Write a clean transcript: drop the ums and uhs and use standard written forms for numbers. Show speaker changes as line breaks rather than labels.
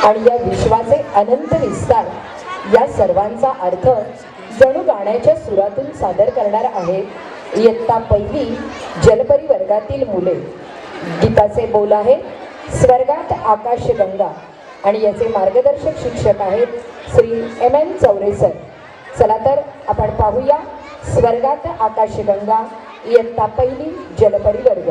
आणि या विश्वाचे अनंत विस्तार या सर्वांचा अर्थ जणू गाण्याच्या सुरातून सादर करणार आहे इयत्ता पहिली जलपरी वर्गातील मुले। गीताचे बोल आहे स्वर्गात आकाशगंगा आणि याचे मार्गदर्शक शिक्षक आहेत श्री M.N. चौरे सर। चला तर आपण पाहूया स्वर्गात आकाशगंगा इयत्ता पहिली जलपरी वर्ग।